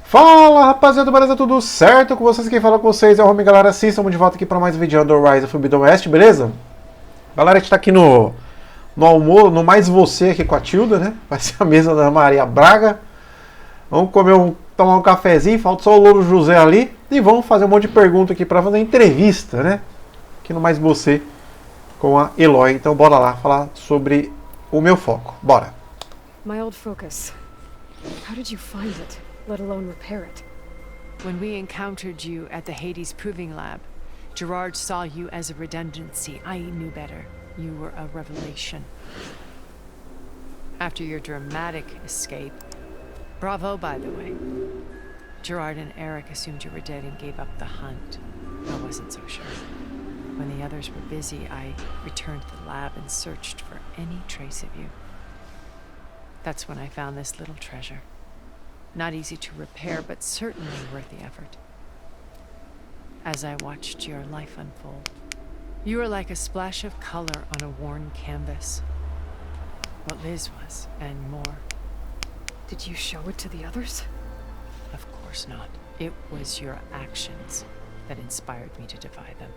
Fala rapaziada, beleza? Tudo certo com vocês? Quem fala com vocês é o Homem, galera. Sim, estamos de volta aqui para mais um vídeo do Rise of the Oeste, beleza? Galera, a gente tá aqui no almoço, no Mais Você aqui com a Tilda, né? Vai ser a mesa da Maria Braga. Vamos comer tomar um cafezinho, falta só o Louro José ali. E vamos fazer um monte de perguntas aqui para fazer entrevista, né? Aqui no Mais Você com a Eloy. Então bora lá falar sobre o meu foco. Bora! My old focus. How did you find it? Let alone repair it. When we encountered you at the Hades Proving Lab, Gerard saw you as a redundancy. I knew better. You were a revelation. After your dramatic escape, bravo, by the way. Gerard and Eric assumed you were dead and gave up the hunt. I wasn't so sure. When the others were busy, I returned to the lab and searched for any trace of you. That's when I found this little treasure. Not easy to repair, but certainly worth the effort. As I watched your life unfold, you were like a splash of color on a worn canvas. What Liz was, and more. Did you show it to the others? Of course not. It was your actions that inspired me to defy them.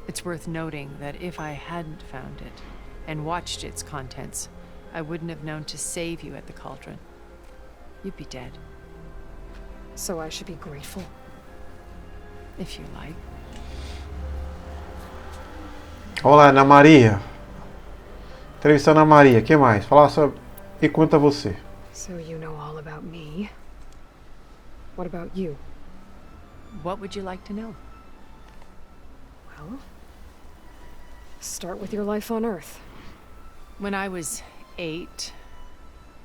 It's worth noting that if I hadn't found it and watched its contents, I wouldn't have known to save you at the cauldron. You'd be dead. So I should be grateful? If you like. Olá, Ana Maria. Entrevistando a Maria. O que mais? Falar sobre... E conta você. So you know all about me. What about you? What would you like to know? Well, start with your life on Earth. When I was 8,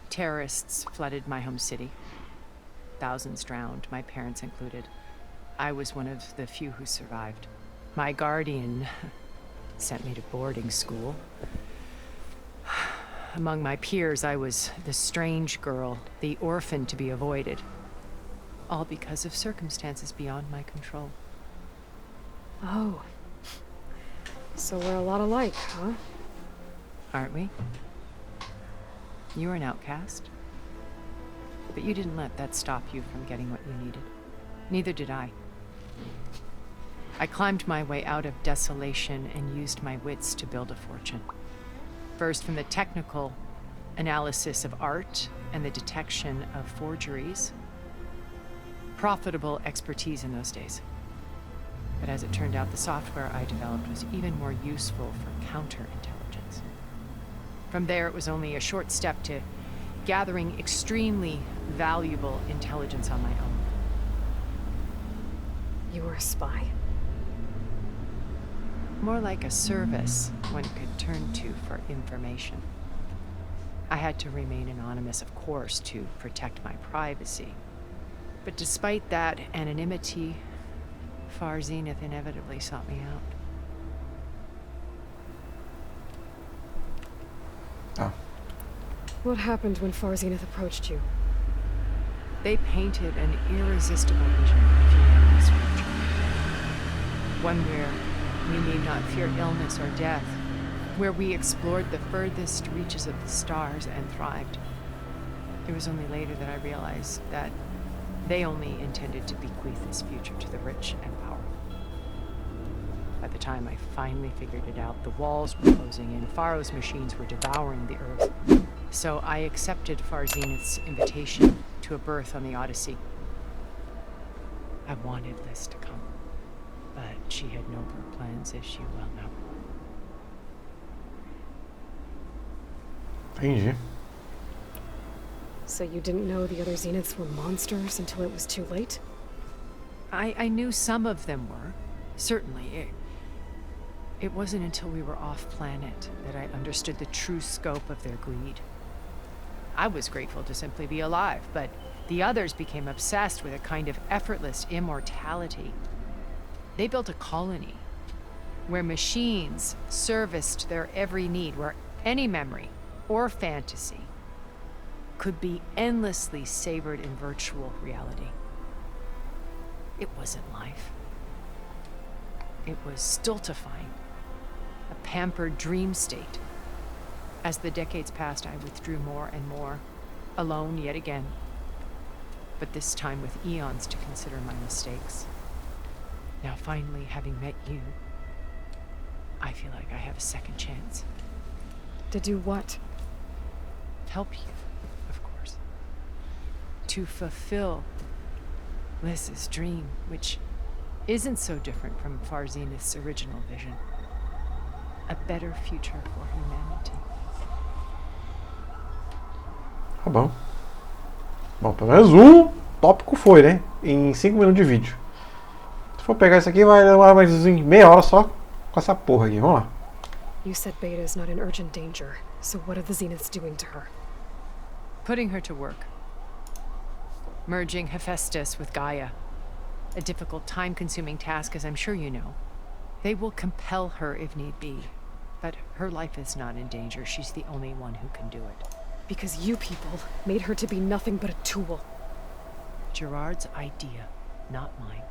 terrorists flooded my home city. Thousands drowned, my parents included. I was one of the few who survived. My guardian sent me to boarding school. Among my peers, I was the strange girl, the orphan to be avoided. All because of circumstances beyond my control. Oh. So we're a lot alike, huh? Aren't we? You were an outcast. But you didn't let that stop you from getting what you needed. Neither did I. I climbed my way out of desolation and used my wits to build a fortune. First from the technical analysis of art and the detection of forgeries. Profitable expertise in those days. But as it turned out, the software I developed was even more useful for counterintelligence. From there, it was only a short step to gathering extremely valuable intelligence on my own. You were a spy? More like a service one could turn to for information. I had to remain anonymous, of course, to protect my privacy. But despite that anonymity, Far Zenith inevitably sought me out. Oh. What happened when Far Zenith approached you? They painted an irresistible vision of humanity's future. One where we need not fear illness or death, where we explored the furthest reaches of the stars and thrived. It was only later that I realized that they only intended to bequeath this future to the rich and powerful. By the time I finally figured it out, the walls were closing in, Pharaoh's machines were devouring the earth. So I accepted Far Zenith's invitation to a berth on the Odyssey. I wanted Liz to come, but she had nobler plans, as you well know. Entendi. So you didn't know the other Zeniths were monsters until it was too late? I knew some of them were, certainly. It wasn't until we were off-planet that I understood the true scope of their greed. I was grateful to simply be alive, but the others became obsessed with a kind of effortless immortality. They built a colony where machines serviced their every need, where any memory or fantasy could be endlessly savored in virtual reality. It wasn't life. It was stultifying, a pampered dream state. As the decades passed, I withdrew more and more, alone yet again. but this time with eons to consider my mistakes. Now finally, having met you, I feel like I have a second chance. To do what? Help you, of course. To fulfill Liz's dream, which isn't so different from Farzenith's original vision. A better future for humanity. Tá bom. Bom, pelo menos um tópico foi, né? Em 5 minutos de vídeo. Se for pegar isso aqui, vai levar mais meia hora só com essa porra aqui. Vamos lá. You said Beta is not in urgent danger, so what are the Zeniths doing to her? Putting her to work. Merging Hephaestus with Gaia. A difficult, time-consuming task, as I'm sure you know. They will compel her if need be. But her life is not in danger. She's the only one who can do it. Because you people made her to be nothing but a tool. Gerard's idea, not mine.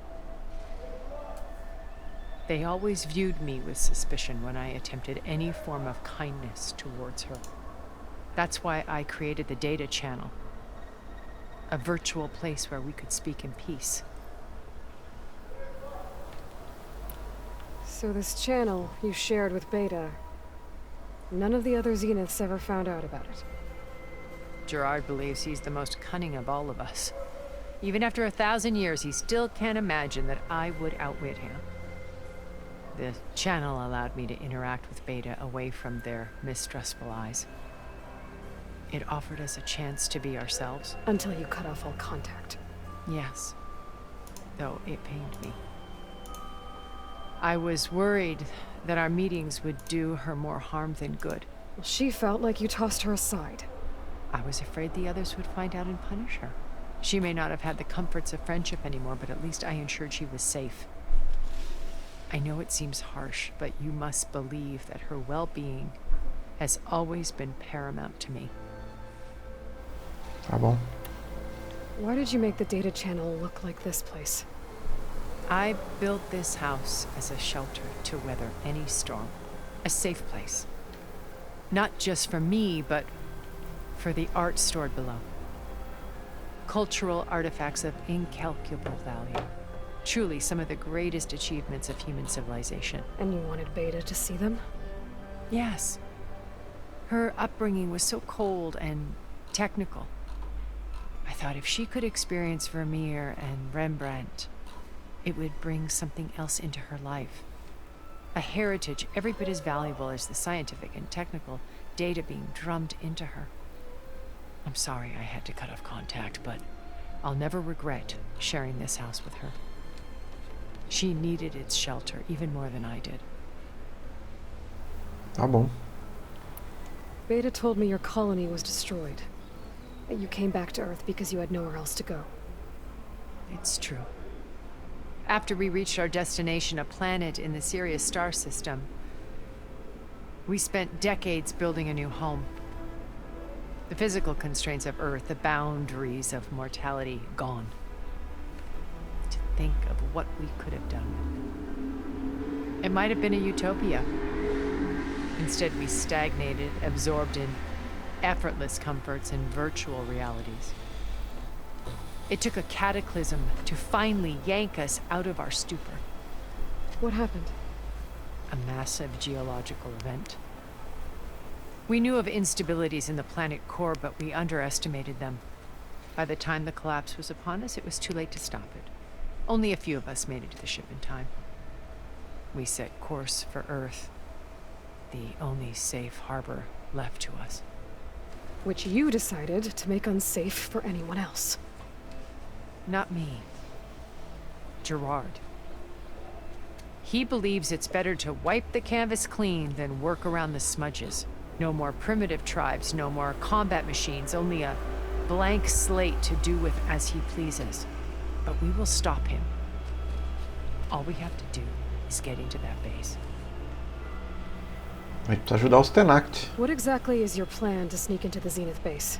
They always viewed me with suspicion when I attempted any form of kindness towards her. That's why I created the data channel. A virtual place where we could speak in peace. So this channel you shared with Beta, none of the other Zeniths ever found out about it. Gerard believes he's the most cunning of all of us. Even after 1,000 years, he still can't imagine that I would outwit him. The channel allowed me to interact with Beta away from their mistrustful eyes. It offered us a chance to be ourselves. Until you cut off all contact. Yes, though it pained me. I was worried that our meetings would do her more harm than good. Well, she felt like you tossed her aside. I was afraid the others would find out and punish her. She may not have had the comforts of friendship anymore, but at least I ensured she was safe. I know it seems harsh, but you must believe that her well-being has always been paramount to me. Tá bom. Why did you make the data channel look like this place? I built this house as a shelter to weather any storm. A safe place. Not just for me, but for the art stored below. Cultural artifacts of incalculable value. Truly some of the greatest achievements of human civilization. And you wanted Beta to see them? Yes. Her upbringing was so cold and technical. I thought if she could experience Vermeer and Rembrandt, it would bring something else into her life. A heritage every bit as valuable as the scientific and technical data being drummed into her. I'm sorry I had to cut off contact, but I'll never regret sharing this house with her. She needed its shelter even more than I did. Tá bom. Beta told me your colony was destroyed. That you came back to Earth because you had nowhere else to go. It's true. After we reached our destination, a planet in the Sirius star system, we spent decades building a new home. The physical constraints of Earth, the boundaries of mortality, gone. To think of what we could have done. It might have been a utopia. Instead, we stagnated, absorbed in effortless comforts and virtual realities. It took a cataclysm to finally yank us out of our stupor. What happened? A massive geological event. We knew of instabilities in the planet core, but we underestimated them. By the time the collapse was upon us, it was too late to stop it. Only a few of us made it to the ship in time. We set course for Earth, the only safe harbor left to us. Which you decided to make unsafe for anyone else. Not me. Gerard. He believes it's better to wipe the canvas clean than work around the smudges. No more primitive tribes, no more combat machines, only a blank slate to do with as he pleases. But we will stop him. All we have to do is get into that base. A gente precisa ajudar os Tenakt. What exactly is your plan to sneak into the Zenith base?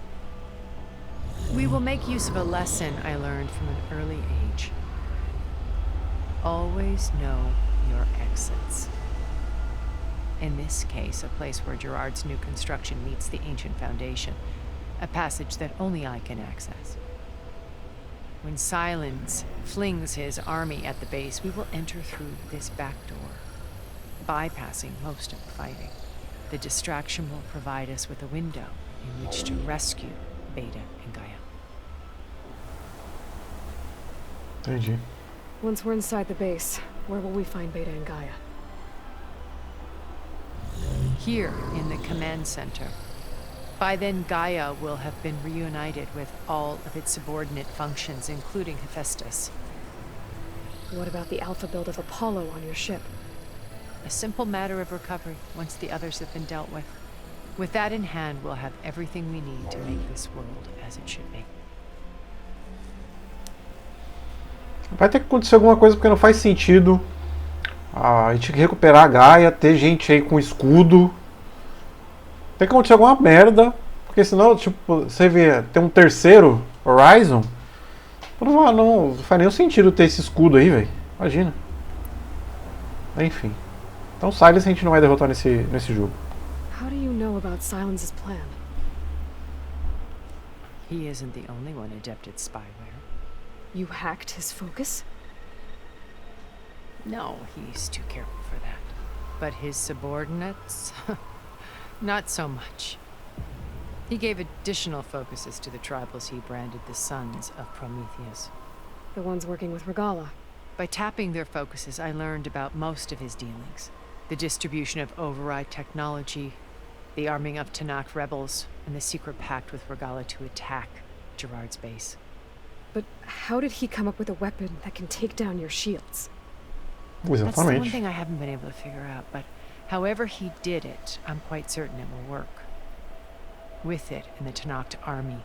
We will make use of a lesson I learned from an early age. Always know your exits. In this case, a place where Gerard's new construction meets the ancient foundation. A passage that only I can access. When Silence flings his army at the base, we will enter through this back door, bypassing most of the fighting. The distraction will provide us with a window in which to rescue Beta and Gaia. Entendi. Once we're inside the base, where will we find Beta and Gaia? Here in the command center. By then, Gaia will have been reunited with all of its subordinate functions, including Hephaestus. What about the alpha build of Apollo on your ship? A simple matter of recovery once the others have been dealt with. With that in hand, we'll have everything we need to make this world as it should be. Vai ter que acontecer alguma coisa porque não faz sentido a gente recuperar a Gaia, ter gente aí com escudo. Tem que acontecer alguma merda, porque senão, tipo, você vê, tem um terceiro Horizon, não faz nenhum sentido ter esse escudo aí, velho. Imagina. Enfim. Então Silence a gente não vai derrotar nesse jogo. How do you know about Silence's plan? He isn't the only one adept at spyware. You hacked his focus? No, he's too careful for that. But his subordinates? Not so much. He gave additional focuses to the tribals he branded the Sons of Prometheus. The ones working with Regala. By tapping their focuses, I learned about most of his dealings. The distribution of override technology, the arming of Tanakh rebels, and the secret pact with Regala to attack Gerard's base. But how did he come up with a weapon that can take down your shields? That's the one thing I haven't been able to figure out, but however he did it, I'm quite certain it will work. With it and the Tanakh army,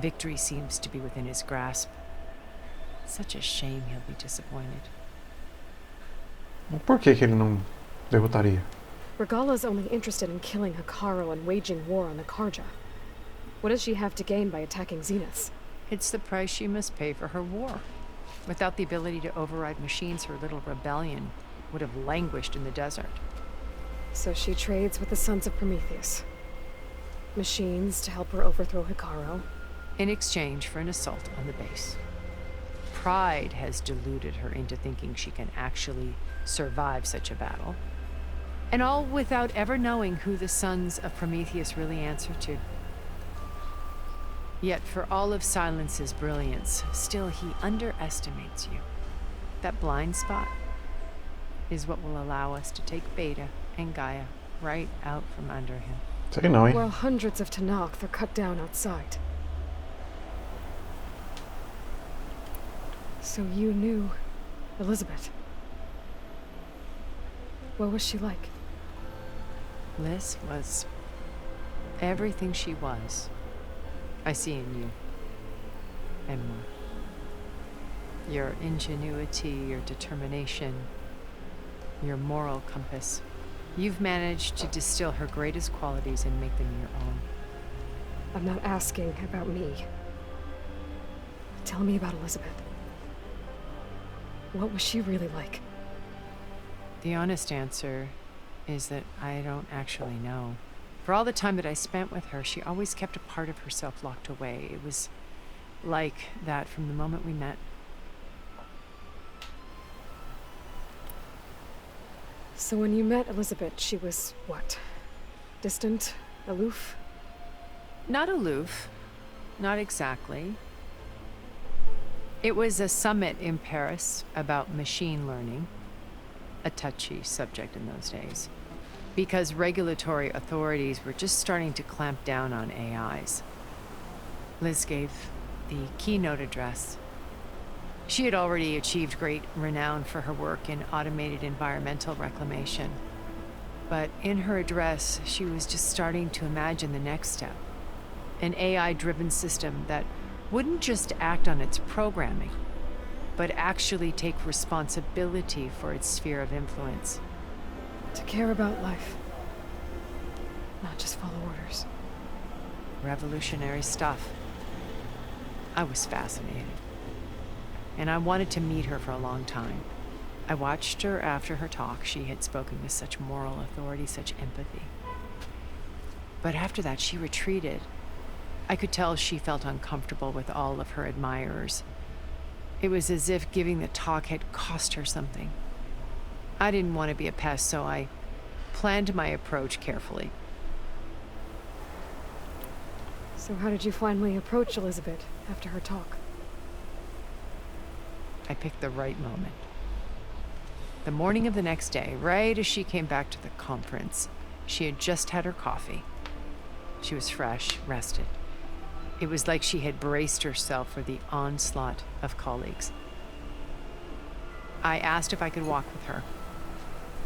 victory seems to be within his grasp. Such a shame he'll be disappointed. Por que ele não derrotaria? Regala's only interested in killing Hikaru and waging war on the Karja. What does she have to gain by attacking Zeniths? It's the price she must pay for her war. Without the ability to override machines, her little rebellion would have languished in the desert. So she trades with the Sons of Prometheus. Machines to help her overthrow Hikaru. In exchange for an assault on the base. Pride has deluded her into thinking she can actually survive such a battle. And all without ever knowing who the Sons of Prometheus really answer to. Yet for all of Silence's brilliance, still he underestimates you. That blind spot is what will allow us to take Beta and Gaia right out from under him. Sei não, hein? While hundreds of Tanakh are cut down outside. So you knew Elizabeth. What was she like? Liz was everything she was. I see in you. And more. Your ingenuity, your determination, your moral compass. You've managed to distill her greatest qualities and make them your own. I'm not asking about me. Tell me about Elizabeth. What was she really like? The honest answer is that I don't actually know. For all the time that I spent with her, she always kept a part of herself locked away. It was like that from the moment we met. So when you met Elizabeth, she was what? Distant? Aloof? Not aloof. Not exactly. It was a summit in Paris about machine learning, a touchy subject in those days, because regulatory authorities were just starting to clamp down on AIs. Liz gave the keynote address. She had already achieved great renown for her work in automated environmental reclamation. But in her address, she was just starting to imagine the next step. An AI-driven system that wouldn't just act on its programming, but actually take responsibility for its sphere of influence. To care about life. Not just follow orders. Revolutionary stuff. I was fascinated. And I wanted to meet her for a long time. I watched her after her talk. She had spoken with such moral authority, such empathy. But after that, she retreated. I could tell she felt uncomfortable with all of her admirers, It was as if giving the talk had cost her something. I didn't want to be a pest, so I planned my approach carefully. So how did you finally approach Elizabeth after her talk? I picked the right moment. The morning of the next day, right as she came back to the conference, she had just had her coffee. She was fresh, rested. It was like she had braced herself for the onslaught of colleagues. I asked if I could walk with her,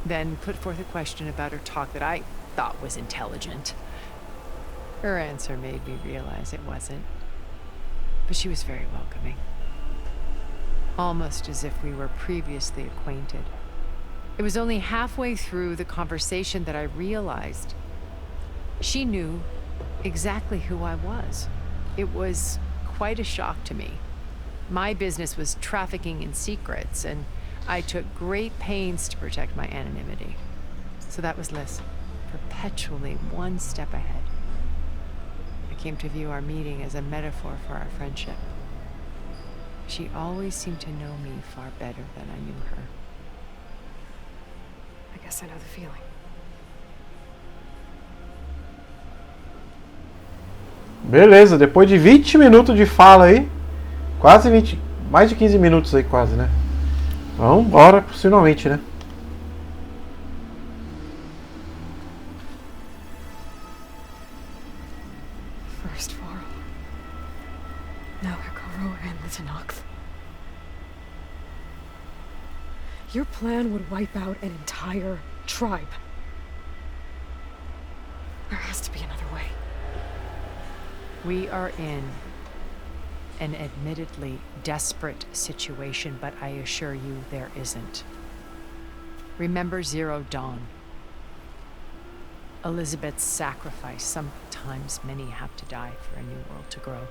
then put forth a question about her talk that I thought was intelligent. Her answer made me realize it wasn't, but she was very welcoming. Almost as if we were previously acquainted. It was only halfway through the conversation that I realized she knew exactly who I was. It was quite a shock to me. My business was trafficking in secrets, and I took great pains to protect my anonymity. So that was Liz, perpetually one step ahead. I came to view our meeting as a metaphor for our friendship. She always seemed to know me far better than I knew her. I guess I know the feeling. Beleza, depois de 20 minutos de fala aí, quase 20, mais de 15 minutos aí quase, né? Vamos embora, finalmente, né? First Varl, now Hikaru and the Tenakth. Your plan would wipe out an entire tribe. There has to be another way. We are in an admittedly desperate situation, but I assure you there isn't. Remember Zero Dawn. Elizabeth's sacrifice. Sometimes many have to die for a new world to grow.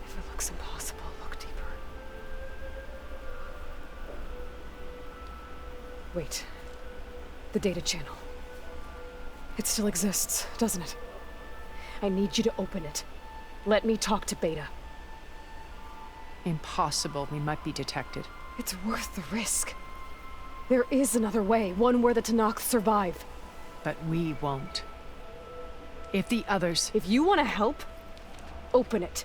If it looks impossible, look deeper. Wait. The data channel. It still exists, doesn't it? I need you to open it. Let me talk to Beta. Impossible. We might be detected. It's worth the risk. There is another way, one where the Tenakth survive. But we won't. If the others... If you want to help, open it.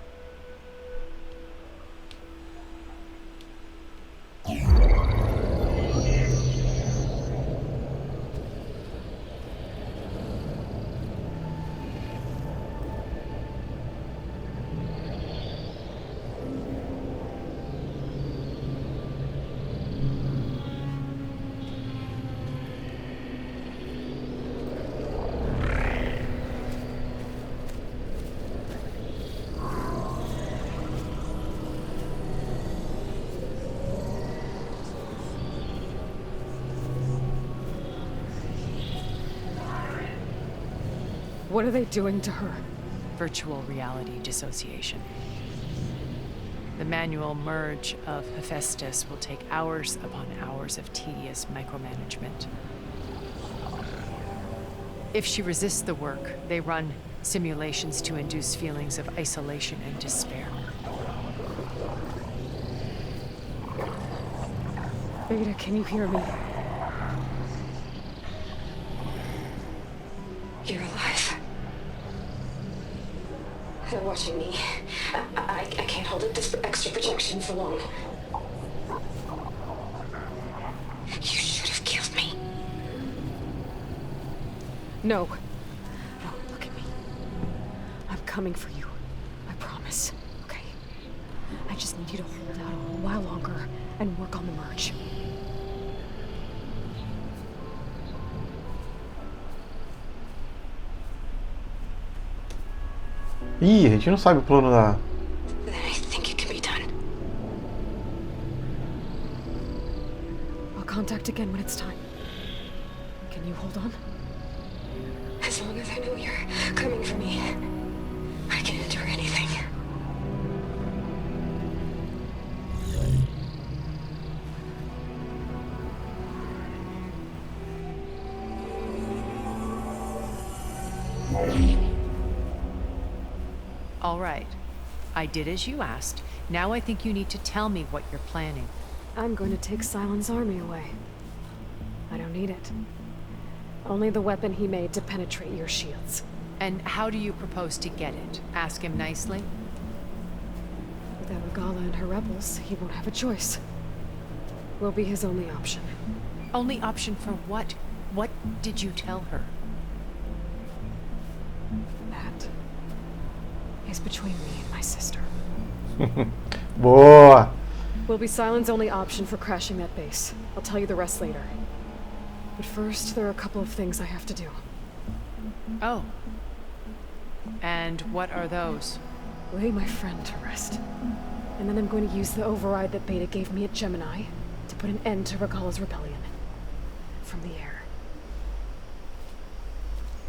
What are they doing to her? Virtual reality dissociation. The manual merge of Hephaestus will take hours upon hours of tedious micromanagement. If she resists the work, they run simulations to induce feelings of isolation and despair. Beta, can you hear me? You're alive. They're watching me. I can't hold up this extra protection for long. You should have killed me. No. No, look at me. I'm coming for you. I promise. Okay? I just need you to hold out a little while longer and work on the merge. Ih, a gente não sabe o plano da... Then I think it can be done. I'll contact again when it's time. Can you hold on? As long as I know you're coming for me, I can endure anything. All right. I did as you asked. Now I think you need to tell me what you're planning. I'm going to take Silent's army away. I don't need it. Only the weapon he made to penetrate your shields. And how do you propose to get it? Ask him nicely? Without Regala and her rebels, he won't have a choice. We'll be his only option. Only option for what? What did you tell her? That is between me and my sister. Boa! Will be Silent's only option for crashing that base. I'll tell you the rest later. But first, there are a couple of things I have to do. Oh. And what are those? Lay my friend to rest. And then I'm going to use the override that Beta gave me at Gemini to put an end to Regala's rebellion. From the air.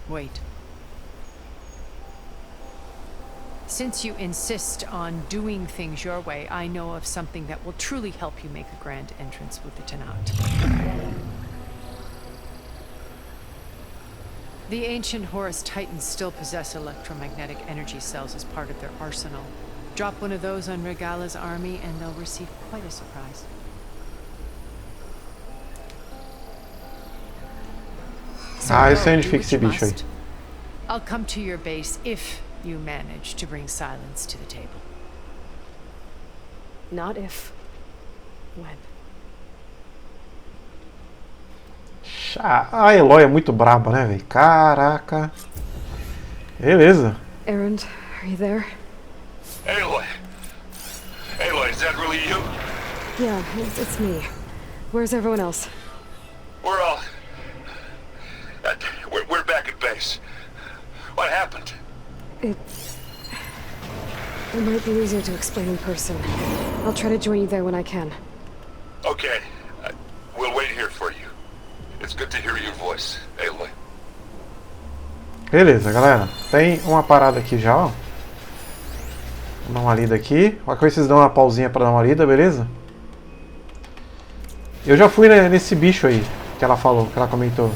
Wait. Since you insist on doing things your way, I know of something that will truly help you make a grand entrance with the Tenat. The ancient Horus Titans still possess electromagnetic energy cells as part of their arsenal. Drop one of those on Regala's army and they'll receive quite a surprise. Ah, isso é onde fica esse bicho aí. I'll come to your base if you manage to bring Silence to the table. Not if. When. A Aloy é muito braba, né, velho? Caraca. Beleza. Erend, are you there? Aloy! Aloy, is that really you? Yeah, it's me. Where's everyone else? We're all... We're back at base. What happened? It might be easier to explain in person. I'll try to join you there when I can. Okay. We'll wait here for you. It's good to hear your voice, Aloy. Beleza, galera. Tem uma parada aqui já, ó. Vou dar uma lida aqui. Qualquer coisa vocês dão uma pausinha pra dar uma lida, beleza? Eu já fui nesse bicho aí que ela falou, que ela comentou.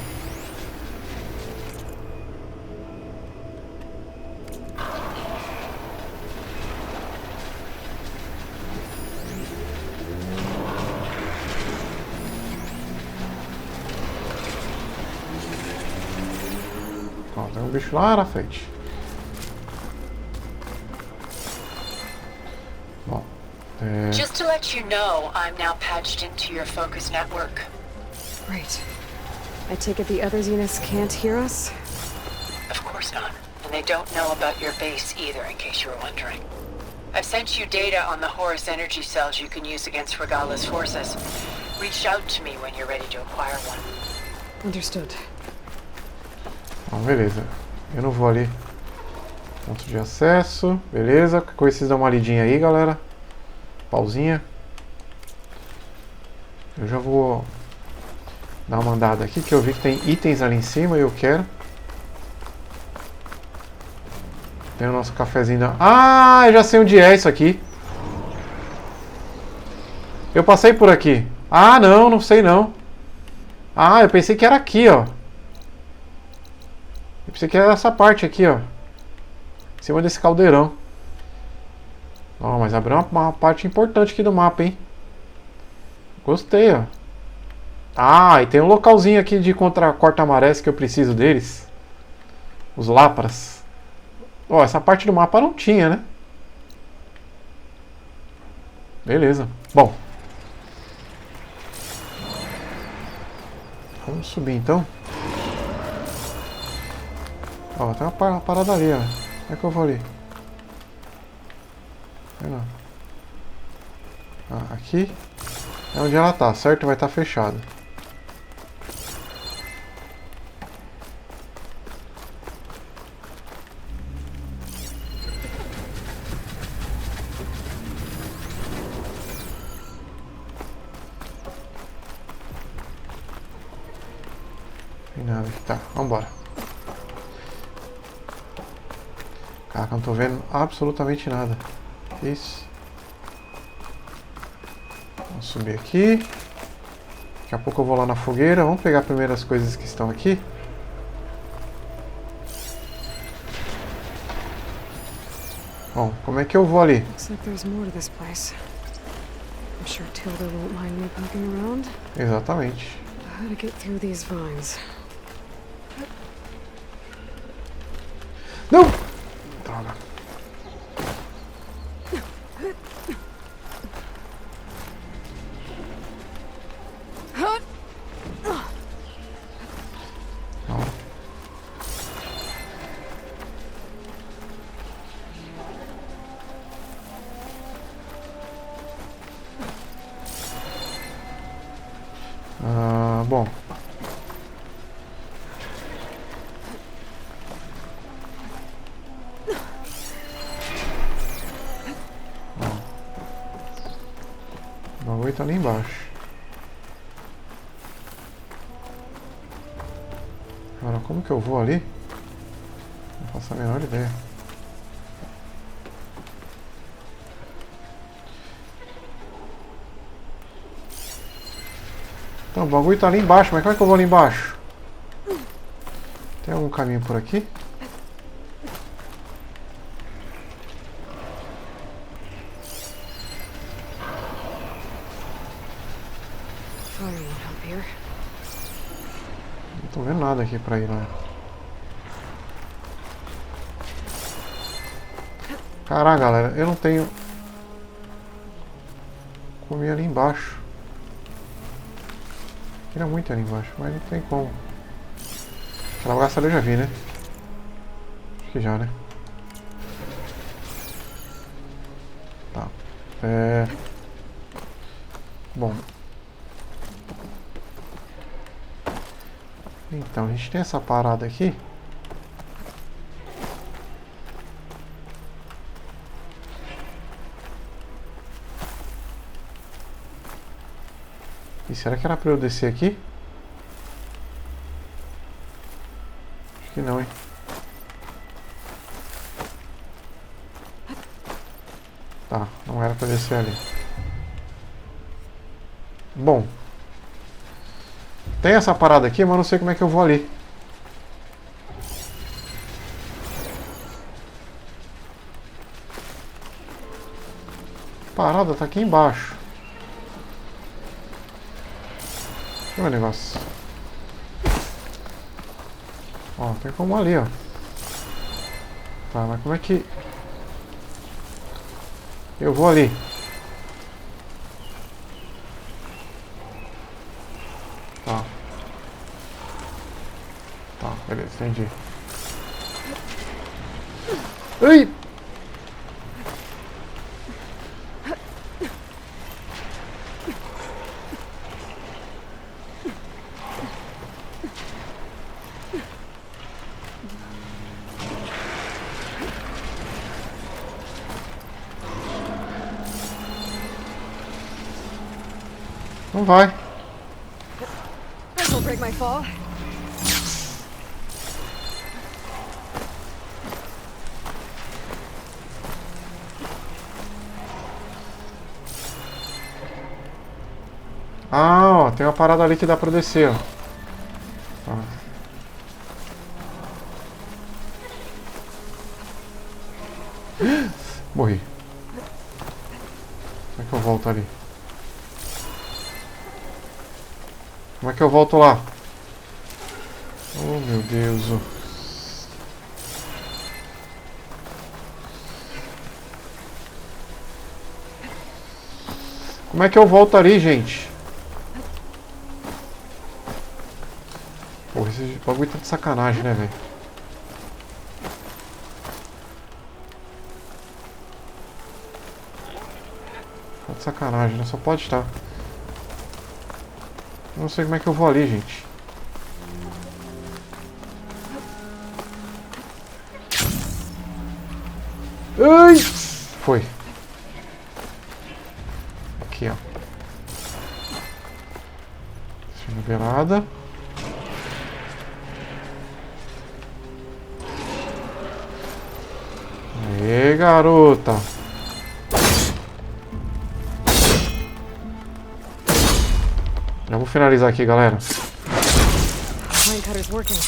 Ó, tem um bicho lá na frente. Bom, Just to let you know, I'm now patched into your focus network. Great. I take it the other Zeniths can't hear us? Of course not. And they don't know about your base either, in case you were wondering. I've sent you data on the Horus energy cells you can use against Regala's forces. Reach out to me when you're ready to acquire one. Understood. Bom, beleza. Eu não vou ali. Ponto de acesso. Beleza. Qualquer coisa vocês dão uma lidinha aí, galera. Pausinha. Eu já vou dar uma andada aqui, que eu vi que tem itens ali em cima e eu quero. Tem o nosso cafezinho da... Ah, eu já sei onde é isso aqui. Eu passei por aqui. Ah, não, não sei não. Ah, eu pensei que era aqui, ó. Eu pensei que era essa parte aqui, ó. Em cima desse caldeirão. Ó, mas abriu uma parte importante aqui do mapa, hein. Gostei, ó. Ah, e tem um localzinho aqui de corta-marés que eu preciso deles. Os láparas. Ó, essa parte do mapa não tinha, né? Beleza. Bom. Vamos subir então. Ó, tem uma parada ali, ó. Como é que eu vou ali? Não. Ah, aqui é onde ela tá, certo? Vai estar fechado. Tem nada aqui, tá, vambora. Caraca, não tô vendo absolutamente nada. Que isso? Vamos subir aqui. Daqui a pouco eu vou lá na fogueira. Vamos pegar primeiro as coisas que estão aqui. Bom, como é que eu vou ali? Looks like there's more to this place. I'm sure Tilda won't mind me poking around. Exatamente. How to get through these vines? Não! Droga. Não. Bom. O bagulho tá ali embaixo. Agora, como que eu vou ali? Não faço a menor ideia. Então, o bagulho tá ali embaixo, mas como é que eu vou ali embaixo? Tem algum caminho por aqui? Não tô vendo nada aqui pra ir lá. Caraca, galera, eu não tenho... Comi ali embaixo. Queria muito ali embaixo, mas não tem como. Aquela bagaça ali eu já vi, né? Acho que já, né? Tá. Bom. Então, a gente tem essa parada aqui. E será que era pra eu descer aqui? Acho que não, hein? Tá, não era pra descer ali. Bom. Tem essa parada aqui, mas não sei como é que eu vou ali. A parada tá aqui embaixo. Olha o negócio. Ó, tem como ali, ó. Tá, mas como é que... eu vou ali? Tá. Tá, beleza, entendi. Ai! Não vai. This'll break my fall. Ah, ó, tem uma parada ali que dá pra descer, ó. Tá. Morri. Como é que eu volto ali? Como é que eu volto lá? Oh, meu Deus. Como é que eu volto ali, gente? Porra, esse bagulho tá de sacanagem, né, velho? Tá de sacanagem, né? Só pode estar. Não sei como é que eu vou ali, gente. Ai! Foi. Aqui, ó. Nivelada. Aê, garota. Já vou finalizar aqui, galera. Pine cutter's working.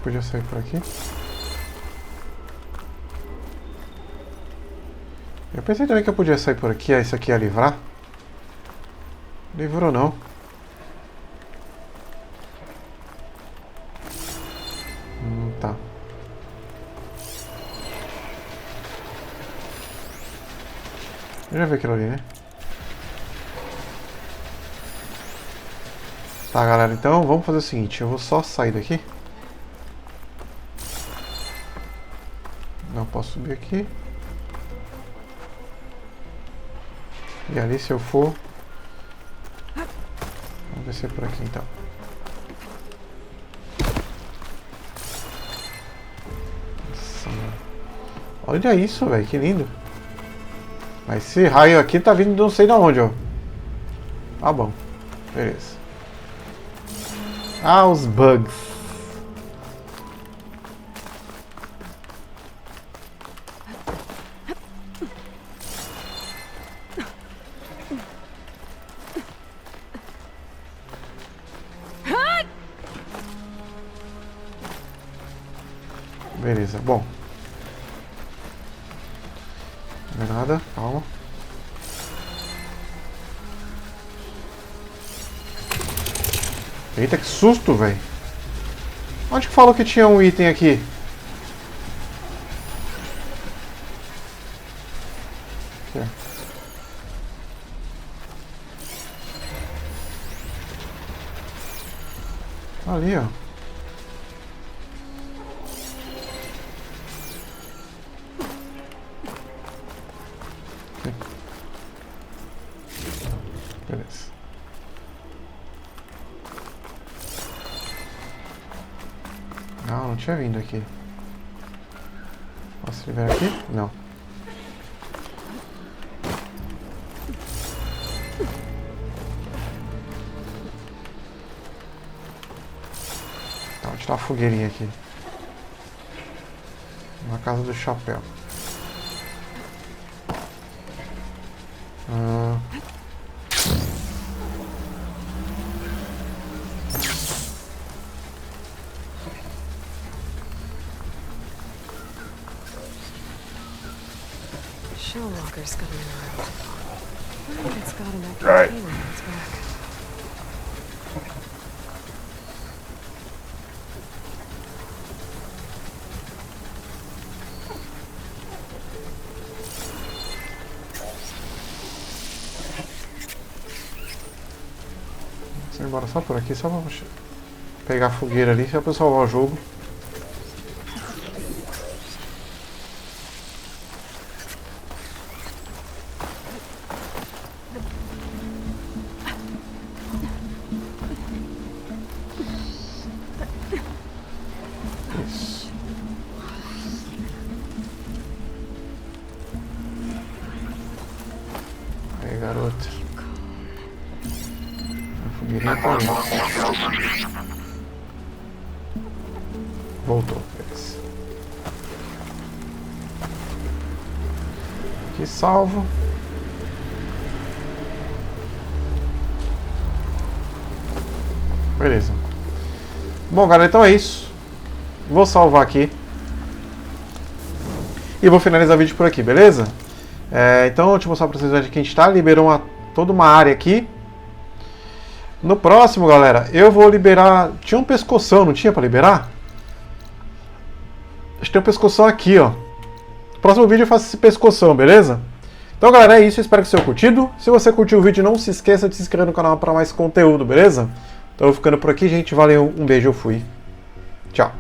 podia sair por aqui. Eu pensei também que eu podia sair por aqui. Isso aqui ia livrar. Livrou não. Tá. Eu já vi aquilo ali, né? Tá, galera. Então vamos fazer o seguinte. Eu vou só sair daqui. Não posso subir aqui. E ali se eu for... Vamos descer por aqui então. Nossa, mano. Olha isso, velho. Que lindo. Mas esse raio aqui tá vindo de não sei de onde, ó. Tá bom. Beleza. Ah, os bugs. Beleza, bom. Não é nada, calma. Eita, que susto, velho. Onde que falou que tinha um item aqui? Aqui, ó. Ali, ó. Beleza. Não tinha vindo aqui. Posso liberar aqui? Não. Tá, vou tirar uma fogueirinha aqui. Na casa do chapéu. Walker's coming around. I wonder if it's got enough container on its back. Vou embora só por aqui, só pra pegar a fogueira ali, só pra salvar o jogo. Aí, garota. A fogueirinha tá ali. Voltou, beleza. Aqui salvo. Beleza. Bom, galera, então é isso. Vou salvar aqui. E vou finalizar o vídeo por aqui, beleza? Então, deixa eu mostrar pra vocês onde que a gente tá. Liberou toda uma área aqui. No próximo, galera, eu vou liberar... Tinha um pescoção, não tinha pra liberar? Acho que tem um pescoção aqui, ó. No próximo vídeo eu faço esse pescoção, beleza? Então, galera, é isso. Eu espero que vocês tenham curtido. Se você curtiu o vídeo, não se esqueça de se inscrever no canal para mais conteúdo, beleza? Então, eu vou ficando por aqui, gente. Valeu, um beijo, eu fui. Tchau.